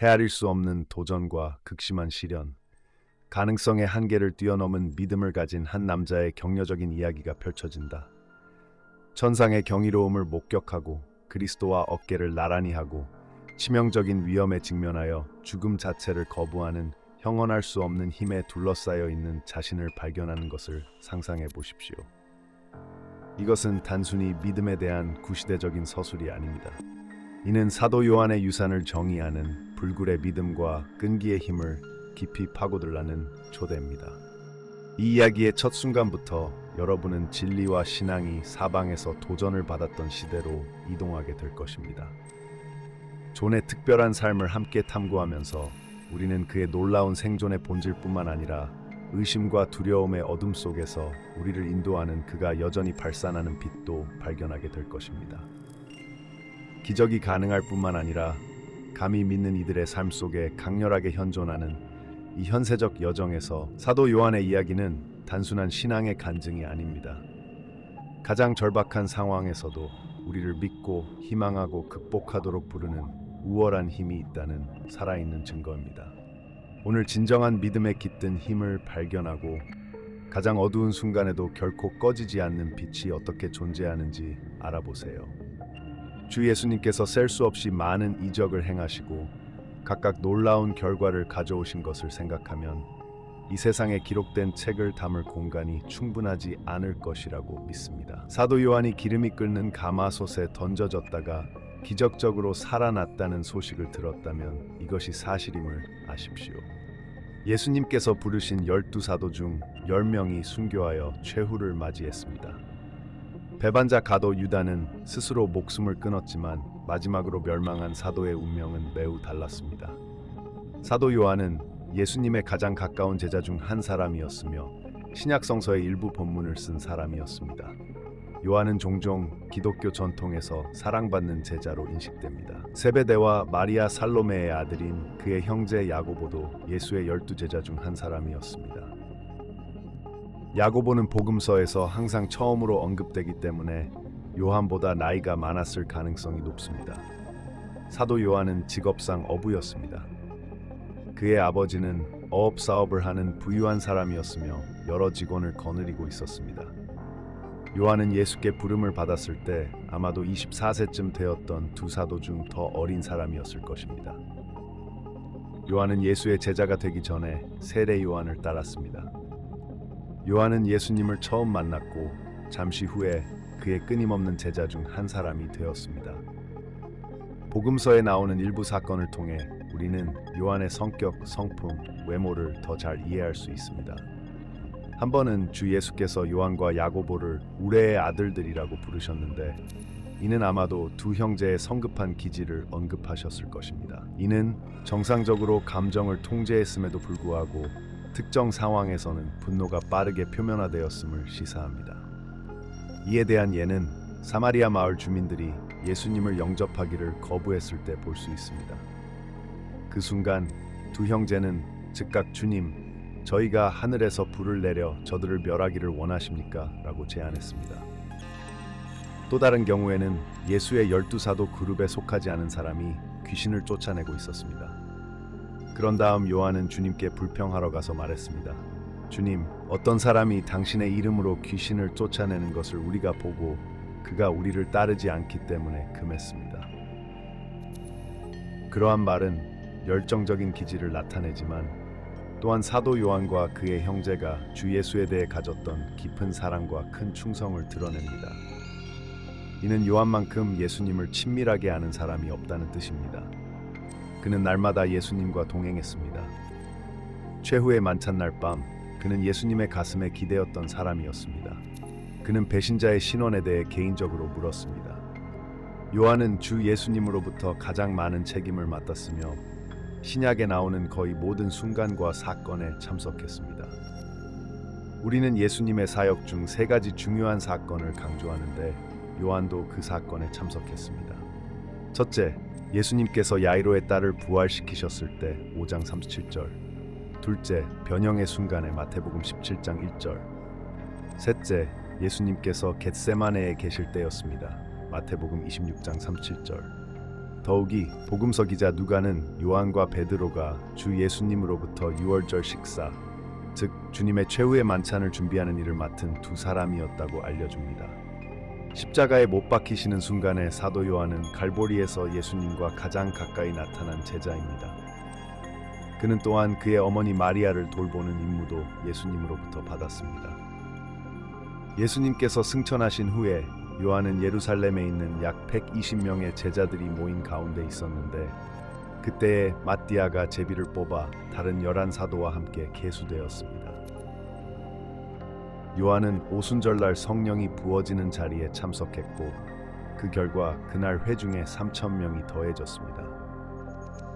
헤아릴 수 없는 도전과 극심한 시련, 가능성의 한계를 뛰어넘은 믿음을 가진 한 남자의 격려적인 이야기가 펼쳐진다. 천상의 경이로움을 목격하고 그리스도와 어깨를 나란히 하고 치명적인 위험에 직면하여 죽음 자체를 거부하는 형언할 수 없는 힘에 둘러싸여 있는 자신을 발견하는 것을 상상해 보십시오. 이것은 단순히 믿음에 대한 구시대적인 서술이 아닙니다. 이는 사도 요한의 유산을 정의하는 불굴의 믿음과 끈기의 힘을 깊이 파고들라는 초대입니다. 이 이야기의 첫 순간부터 여러분은 진리와 신앙이 사방에서 도전을 받았던 시대로 이동하게 될 것입니다. 존의 특별한 삶을 함께 탐구하면서 우리는 그의 놀라운 생존의 본질뿐만 아니라 의심과 두려움의 어둠 속에서 우리를 인도하는 그가 여전히 발산하는 빛도 발견하게 될 것입니다. 기적이 가능할 뿐만 아니라 감히 믿는 이들의 삶 속에 강렬하게 현존하는 이 현세적 여정에서 사도 요한의 이야기는 단순한 신앙의 간증이 아닙니다. 가장 절박한 상황에서도 우리를 믿고 희망하고 극복하도록 부르는 우월한 힘이 있다는 살아있는 증거입니다. 오늘 진정한 믿음에 깃든 힘을 발견하고 가장 어두운 순간에도 결코 꺼지지 않는 빛이 어떻게 존재하는지 알아보세요. 주 예수님께서 셀 수 없이 많은 이적을 행하시고 각각 놀라운 결과를 가져오신 것을 생각하면 이 세상에 기록된 책을 담을 공간이 충분하지 않을 것이라고 믿습니다. 사도 요한이 기름이 끓는 가마솥에 던져졌다가 기적적으로 살아났다는 소식을 들었다면 이것이 사실임을 아십시오. 예수님께서 부르신 12사도 중 10명이 순교하여 최후를 맞이했습니다. 배반자 가도 유다는 스스로 목숨을 끊었지만 마지막으로 멸망한 사도의 운명은 매우 달랐습니다. 사도 요한은 예수님의 가장 가까운 제자 중 한 사람이었으며 신약 성서의 일부 본문을 쓴 사람이었습니다. 요한은 종종 기독교 전통에서 사랑받는 제자로 인식됩니다. 세베대와 마리아 살로메의 아들인 그의 형제 야고보도 예수의 12제자 중 한 사람이었습니다. 야고보는 복음서에서 항상 처음으로 언급되기 때문에 요한보다 나이가 많았을 가능성이 높습니다. 사도 요한은 직업상 어부였습니다. 그의 아버지는 어업 사업을 하는 부유한 사람이었으며 여러 직원을 거느리고 있었습니다. 요한은 예수께 부름을 받았을 때 아마도 24세쯤 되었던 두 사도 중 더 어린 사람이었을 것입니다. 요한은 예수의 제자가 되기 전에 세례 요한을 따랐습니다. 요한은 예수님을 처음 만났고 잠시 후에 그의 끊임없는 제자 중 한 사람이 되었습니다. 복음서에 나오는 일부 사건을 통해 우리는 요한의 성격, 성품, 외모를 더 잘 이해할 수 있습니다. 한 번은 주 예수께서 요한과 야고보를 우레의 아들들이라고 부르셨는데 이는 아마도 두 형제의 성급한 기질을 언급하셨을 것입니다. 이는 정상적으로 감정을 통제했음에도 불구하고 특정 상황에서는 분노가 빠르게 표면화되었음을 시사합니다. 이에 대한 예는 사마리아 마을 주민들이 예수님을 영접하기를 거부했을 때 볼 수 있습니다. 그 순간 두 형제는 즉각 주님, 저희가 하늘에서 불을 내려 저들을 멸하기를 원하십니까? 라고 제안했습니다. 또 다른 경우에는 예수의 12사도 그룹에 속하지 않은 사람이 귀신을 쫓아내고 있었습니다. 그런 다음 요한은 주님께 불평하러 가서 말했습니다. 주님, 어떤 사람이 당신의 이름으로 귀신을 쫓아내는 것을 우리가 보고 그가 우리를 따르지 않기 때문에 금했습니다. 그러한 말은 열정적인 기질을 나타내지만 또한 사도 요한과 그의 형제가 주 예수에 대해 가졌던 깊은 사랑과 큰 충성을 드러냅니다. 이는 요한만큼 예수님을 친밀하게 아는 사람이 없다는 뜻입니다. 그는 날마다 예수님과 동행했습니다. 최후의 만찬날 밤, 그는 예수님의 가슴에 기대었던 사람이었습니다. 그는 배신자의 신원에 대해 개인적으로 물었습니다. 요한은 주 예수님으로부터 가장 많은 책임을 맡았으며 신약에 나오는 거의 모든 순간과 사건에 참석했습니다. 우리는 예수님의 사역 중 세 가지 중요한 사건을 강조하는데 요한도 그 사건에 참석했습니다. 첫째, 예수님께서 야이로의 딸을 부활시키셨을 때 5장 37절. 둘째, 변형의 순간에 마태복음 17장 1절. 셋째, 예수님께서 겟세마네에 계실 때였습니다. 마태복음 26장 37절. 더욱이 복음서 기자 누가는 요한과 베드로가 주 예수님으로부터 유월절 식사, 즉 주님의 최후의 만찬을 준비하는 일을 맡은 두 사람이었다고 알려줍니다. 십자가에 못 박히시는 순간에 사도 요한은 갈보리에서 예수님과 가장 가까이 나타난 제자입니다. 그는 또한 그의 어머니 마리아를 돌보는 임무도 예수님으로부터 받았습니다. 예수님께서 승천하신 후에 요한은 예루살렘에 있는 약 120명의 제자들이 모인 가운데 있었는데 그때에 마띠아가 제비를 뽑아 다른 11사도와 함께 계수되었습니다. 요한은 오순절날 성령이 부어지는 자리에 참석했고 그 결과 그날 회중에 3,000명이 더해졌습니다.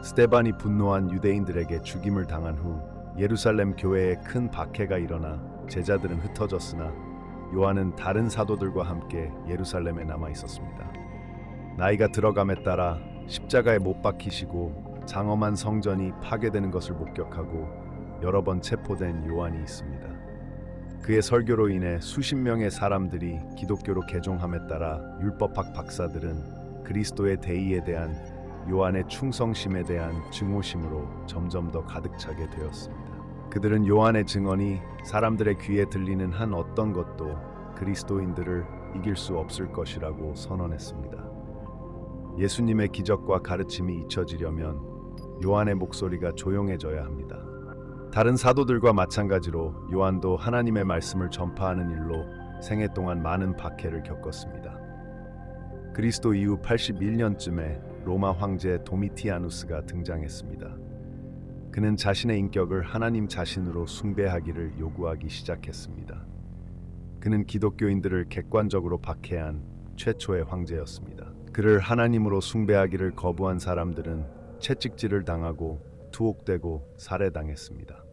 스데반이 분노한 유대인들에게 죽임을 당한 후 예루살렘 교회에 큰 박해가 일어나 제자들은 흩어졌으나 요한은 다른 사도들과 함께 예루살렘에 남아 있었습니다. 나이가 들어감에 따라 십자가에 못 박히시고 장엄한 성전이 파괴되는 것을 목격하고 여러 번 체포된 요한이 있습니다. 그의 설교로 인해 수십 명의 사람들이 기독교로 개종함에 따라 율법학 박사들은 그리스도의 대의에 대한 요한의 충성심에 대한 증오심으로 점점 더 가득 차게 되었습니다. 그들은 요한의 증언이 사람들의 귀에 들리는 한 어떤 것도 그리스도인들을 이길 수 없을 것이라고 선언했습니다. 예수님의 기적과 가르침이 잊혀지려면 요한의 목소리가 조용해져야 합니다. 다른 사도들과 마찬가지로 요한도 하나님의 말씀을 전파하는 일로 생애 동안 많은 박해를 겪었습니다. 그리스도 이후 81년쯤에 로마 황제 도미티아누스가 등장했습니다. 그는 자신의 인격을 하나님 자신으로 숭배하기를 요구하기 시작했습니다. 그는 기독교인들을 객관적으로 박해한 최초의 황제였습니다. 그를 하나님으로 숭배하기를 거부한 사람들은 채찍질을 당하고 투옥되고 살해당했습니다.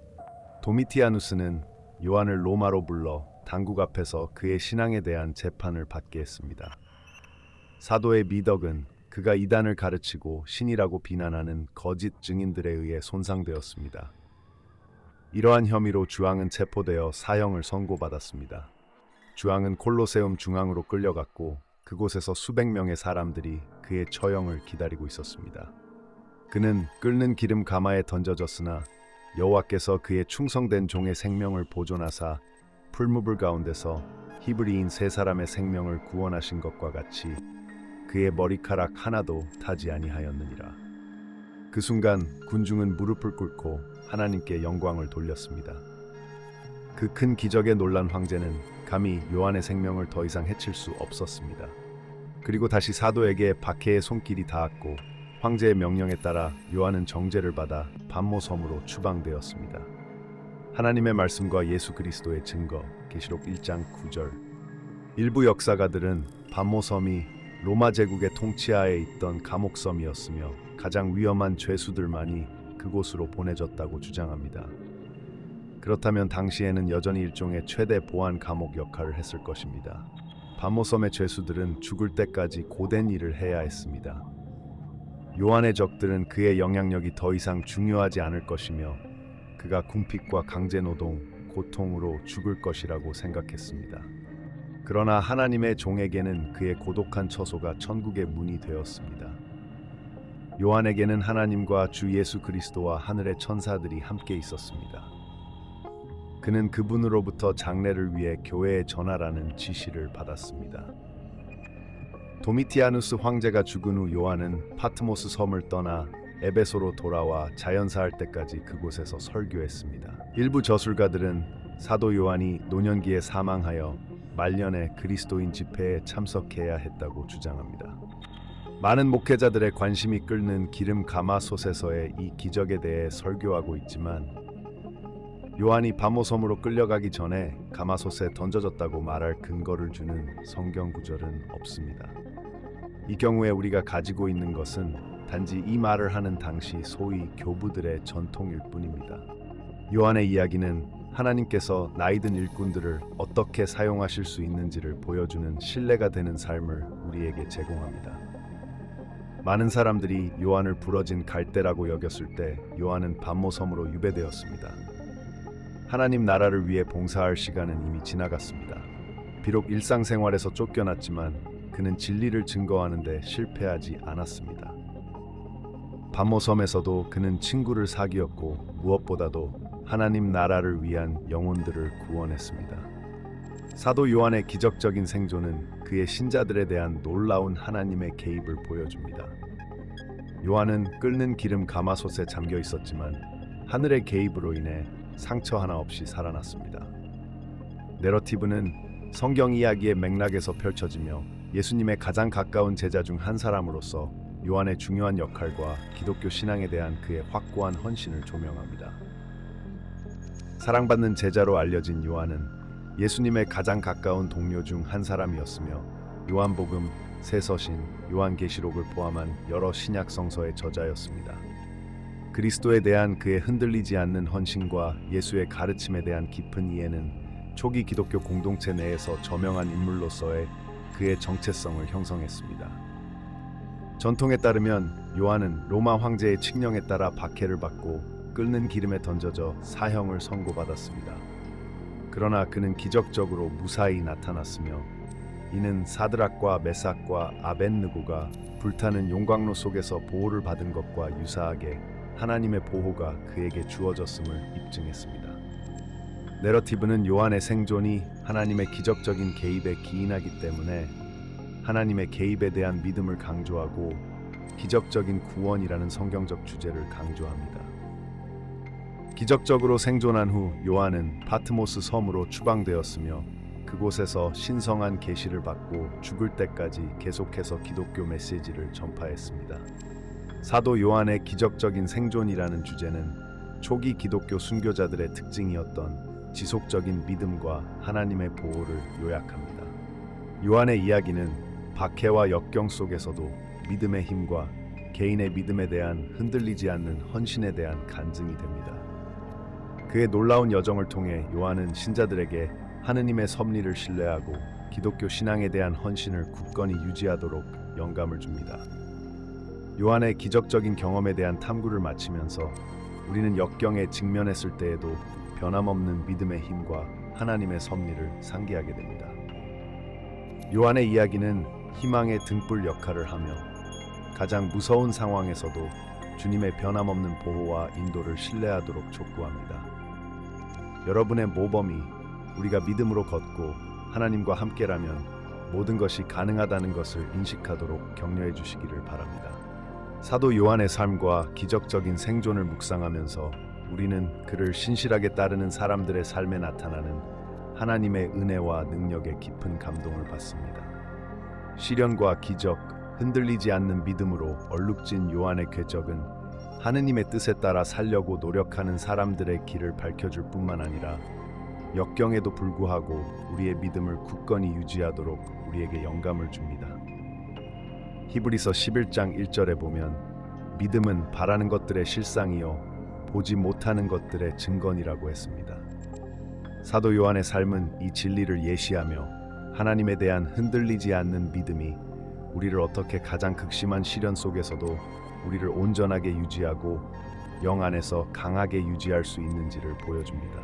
도미티아누스는 요한을 로마로 불러 당국 앞에서 그의 신앙에 대한 재판을 받게 했습니다. 사도의 미덕은 그가 이단을 가르치고 신이라고 비난하는 거짓 증인들에 의해 손상되었습니다. 이러한 혐의로 주왕은 체포되어 사형을 선고받았습니다. 주왕은 콜로세움 중앙으로 끌려갔고 그곳에서 수백 명의 사람들이 그의 처형을 기다리고 있었습니다. 그는 끓는 기름 가마에 던져졌으나 여호와께서 그의 충성된 종의 생명을 보존하사 풀무불 가운데서 히브리인 세 사람의 생명을 구원하신 것과 같이 그의 머리카락 하나도 타지 아니하였느니라. 그 순간 군중은 무릎을 꿇고 하나님께 영광을 돌렸습니다. 그 큰 기적에 놀란 황제는 감히 요한의 생명을 더 이상 해칠 수 없었습니다. 그리고 다시 사도에게 박해의 손길이 닿았고 황제의 명령에 따라 요한은 정죄를 받아 반모섬으로 추방되었습니다. 하나님의 말씀과 예수 그리스도의 증거, 계시록 1장 9절. 일부 역사가들은 반모섬이 로마 제국의 통치하에 있던 감옥섬이었으며 가장 위험한 죄수들만이 그곳으로 보내졌다고 주장합니다. 그렇다면 당시에는 여전히 일종의 최대 보안 감옥 역할을 했을 것입니다. 반모섬의 죄수들은 죽을 때까지 고된 일을 해야 했습니다. 요한의 적들은 그의 영향력이 더 이상 중요하지 않을 것이며 그가 궁핍과 강제노동, 고통으로 죽을 것이라고 생각했습니다. 그러나 하나님의 종에게는 그의 고독한 처소가 천국의 문이 되었습니다. 요한에게는 하나님과 주 예수 그리스도와 하늘의 천사들이 함께 있었습니다. 그는 그분으로부터 장례를 위해 교회에 전하라는 지시를 받았습니다. 도미티아누스 황제가 죽은 후 요한은 파트모스 섬을 떠나 에베소로 돌아와 자연사할 때까지 그곳에서 설교했습니다. 일부 저술가들은 사도 요한이 노년기에 사망하여 말년에 그리스도인 집회에 참석해야 했다고 주장합니다. 많은 목회자들의 관심이 끓는 기름 가마솥에서의 이 기적에 대해 설교하고 있지만 요한이 반모섬으로 끌려가기 전에 가마솥에 던져졌다고 말할 근거를 주는 성경 구절은 없습니다. 이 경우에 우리가 가지고 있는 것은 단지 이 말을 하는 당시 소위 교부들의 전통일 뿐입니다. 요한의 이야기는 하나님께서 나이든 일꾼들을 어떻게 사용하실 수 있는지를 보여주는 신뢰가 되는 삶을 우리에게 제공합니다. 많은 사람들이 요한을 부러진 갈대라고 여겼을 때 요한은 반모섬으로 유배되었습니다. 하나님 나라를 위해 봉사할 시간은 이미 지나갔습니다. 비록 일상생활에서 쫓겨났지만 그는 진리를 증거하는 데 실패하지 않았습니다. 반모섬에서도 그는 친구를 사귀었고 무엇보다도 하나님 나라를 위한 영혼들을 구원했습니다. 사도 요한의 기적적인 생존은 그의 신자들에 대한 놀라운 하나님의 개입을 보여줍니다. 요한은 끓는 기름 가마솥에 잠겨 있었지만 하늘의 개입으로 인해 상처 하나 없이 살아났습니다. 내러티브는 성경 이야기의 맥락에서 펼쳐지며 예수님의 가장 가까운 제자 중 한 사람으로서 요한의 중요한 역할과 기독교 신앙에 대한 그의 확고한 헌신을 조명합니다. 사랑받는 제자로 알려진 요한은 예수님의 가장 가까운 동료 중 한 사람이었으며 요한복음, 새서신, 요한계시록을 포함한 여러 신약 성서의 저자였습니다. 그리스도에 대한 그의 흔들리지 않는 헌신과 예수의 가르침에 대한 깊은 이해는 초기 기독교 공동체 내에서 저명한 인물로서의 그의 정체성을 형성했습니다. 전통에 따르면 요한은 로마 황제의 칙령에 따라 박해를 받고 끓는 기름에 던져져 사형을 선고받았습니다. 그러나 그는 기적적으로 무사히 나타났으며 이는 사드락과 메삭과 아벳느고가 불타는 용광로 속에서 보호를 받은 것과 유사하게 하나님의 보호가 그에게 주어졌음을 입증했습니다. 내러티브는 요한의 생존이 하나님의 기적적인 개입에 기인하기 때문에 하나님의 개입에 대한 믿음을 강조하고 기적적인 구원이라는 성경적 주제를 강조합니다. 기적적으로 생존한 후 요한은 파트모스 섬으로 추방되었으며 그곳에서 신성한 계시를 받고 죽을 때까지 계속해서 기독교 메시지를 전파했습니다. 사도 요한의 기적적인 생존이라는 주제는 초기 기독교 순교자들의 특징이었던 지속적인 믿음과 하나님의 보호를 요약합니다. 요한의 이야기는 박해와 역경 속에서도 믿음의 힘과 개인의 믿음에 대한 흔들리지 않는 헌신에 대한 간증이 됩니다. 그의 놀라운 여정을 통해 요한은 신자들에게 하느님의 섭리를 신뢰하고 기독교 신앙에 대한 헌신을 굳건히 유지하도록 영감을 줍니다. 요한의 기적적인 경험에 대한 탐구를 마치면서 우리는 역경에 직면했을 때에도 변함없는 믿음의 힘과 하나님의 섭리를 상기하게 됩니다. 요한의 이야기는 희망의 등불 역할을 하며 가장 무서운 상황에서도 주님의 변함없는 보호와 인도를 신뢰하도록 촉구합니다. 여러분의 모범이 우리가 믿음으로 걷고 하나님과 함께라면 모든 것이 가능하다는 것을 인식하도록 격려해 주시기를 바랍니다. 사도 요한의 삶과 기적적인 생존을 묵상하면서 우리는 그를 신실하게 따르는 사람들의 삶에 나타나는 하나님의 은혜와 능력에 깊은 감동을 받습니다. 시련과 기적, 흔들리지 않는 믿음으로 얼룩진 요한의 궤적은 하느님의 뜻에 따라 살려고 노력하는 사람들의 길을 밝혀줄 뿐만 아니라 역경에도 불구하고 우리의 믿음을 굳건히 유지하도록 우리에게 영감을 줍니다. 히브리서 11장 1절에 보면 믿음은 바라는 것들의 실상이요 보지 못하는 것들의 증거니라고 했습니다. 사도 요한의 삶은 이 진리를 예시하며 하나님에 대한 흔들리지 않는 믿음이 우리를 어떻게 가장 극심한 시련 속에서도 우리를 온전하게 유지하고 영 안에서 강하게 유지할 수 있는지를 보여줍니다.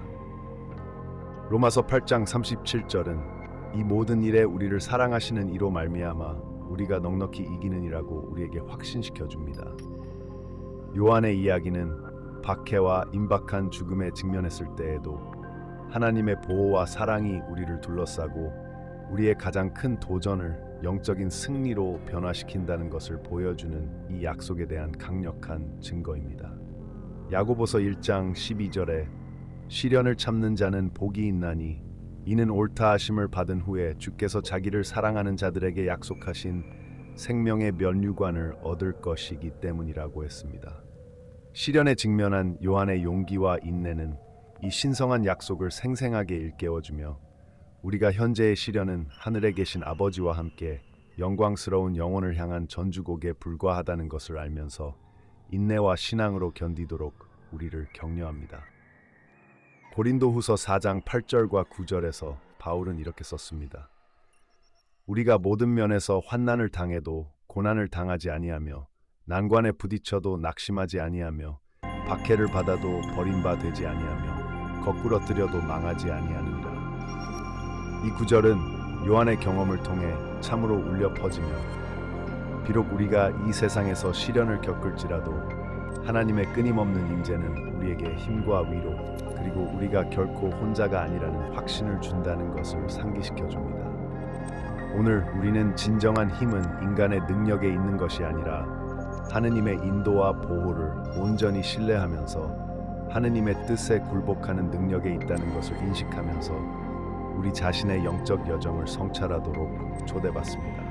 로마서 8장 37절은 이 모든 일에 우리를 사랑하시는 이로 말미암아 우리가 넉넉히 이기는이라고 우리에게 확신시켜 줍니다. 요한의 이야기는 박해와 임박한 죽음에 직면했을 때에도 하나님의 보호와 사랑이 우리를 둘러싸고 우리의 가장 큰 도전을 영적인 승리로 변화시킨다는 것을 보여주는 이 약속에 대한 강력한 증거입니다. 야고보서 1장 12절에 시련을 참는 자는 복이 있나니 이는 옳다 하심을 받은 후에 주께서 자기를 사랑하는 자들에게 약속하신 생명의 면류관을 얻을 것이기 때문이라고 했습니다. 시련에 직면한 요한의 용기와 인내는 이 신성한 약속을 생생하게 일깨워주며 우리가 현재의 시련은 하늘에 계신 아버지와 함께 영광스러운 영혼을 향한 전주곡에 불과하다는 것을 알면서 인내와 신앙으로 견디도록 우리를 격려합니다. 고린도후서 4장 8절과 9절에서 바울은 이렇게 썼습니다. 우리가 모든 면에서 환난을 당해도 고난을 당하지 아니하며 난관에 부딪혀도 낙심하지 아니하며 박해를 받아도 버림받지 아니하며 거꾸러뜨려도 망하지 아니하느니라. 이 구절은 요한의 경험을 통해 참으로 울려 퍼지며 비록 우리가 이 세상에서 시련을 겪을지라도 하나님의 끊임없는 임재는 우리에게 힘과 위로, 그리고 우리가 결코 혼자가 아니라는 확신을 준다는 것을 상기시켜 줍니다. 오늘 우리는 진정한 힘은 인간의 능력에 있는 것이 아니라 하느님의 인도와 보호를 온전히 신뢰하면서 하느님의 뜻에 굴복하는 능력에 있다는 것을 인식하면서 우리 자신의 영적 여정을 성찰하도록 초대받습니다.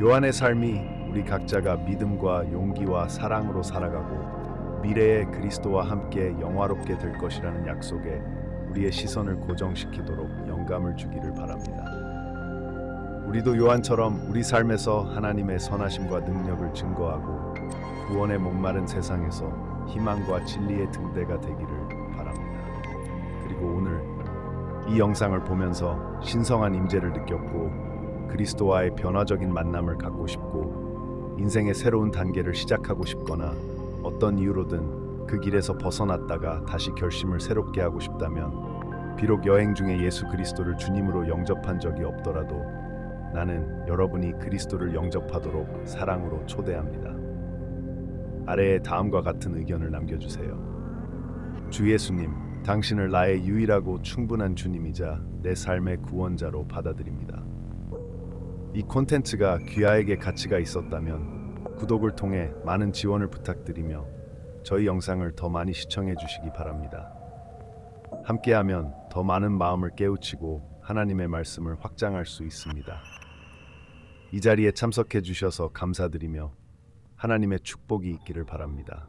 요한의 삶이 우리 각자가 믿음과 용기와 사랑으로 살아가고 미래의 그리스도와 함께 영화롭게 될 것이라는 약속에 우리의 시선을 고정시키도록 영감을 주기를 바랍니다. 우리도 요한처럼 우리 삶에서 하나님의 선하심과 능력을 증거하고 구원의 목마른 세상에서 희망과 진리의 등대가 되기를 바랍니다. 그리고 오늘 이 영상을 보면서 신성한 임재를 느꼈고 그리스도와의 변화적인 만남을 갖고 싶고 인생의 새로운 단계를 시작하고 싶거나 어떤 이유로든 그 길에서 벗어났다가 다시 결심을 새롭게 하고 싶다면 비록 여행 중에 예수 그리스도를 주님으로 영접한 적이 없더라도 나는 여러분이 그리스도를 영접하도록 사랑으로 초대합니다. 아래에 다음과 같은 의견을 남겨주세요. 주 예수님, 당신을 나의 유일하고 충분한 주님이자 내 삶의 구원자로 받아들입니다. 이 콘텐츠가 귀하에게 가치가 있었다면 구독을 통해 많은 지원을 부탁드리며 저희 영상을 더 많이 시청해 주시기 바랍니다. 함께하면 더 많은 마음을 깨우치고 하나님의 말씀을 확장할 수 있습니다. 이 자리에 참석해 주셔서 감사드리며 하나님의 축복이 있기를 바랍니다.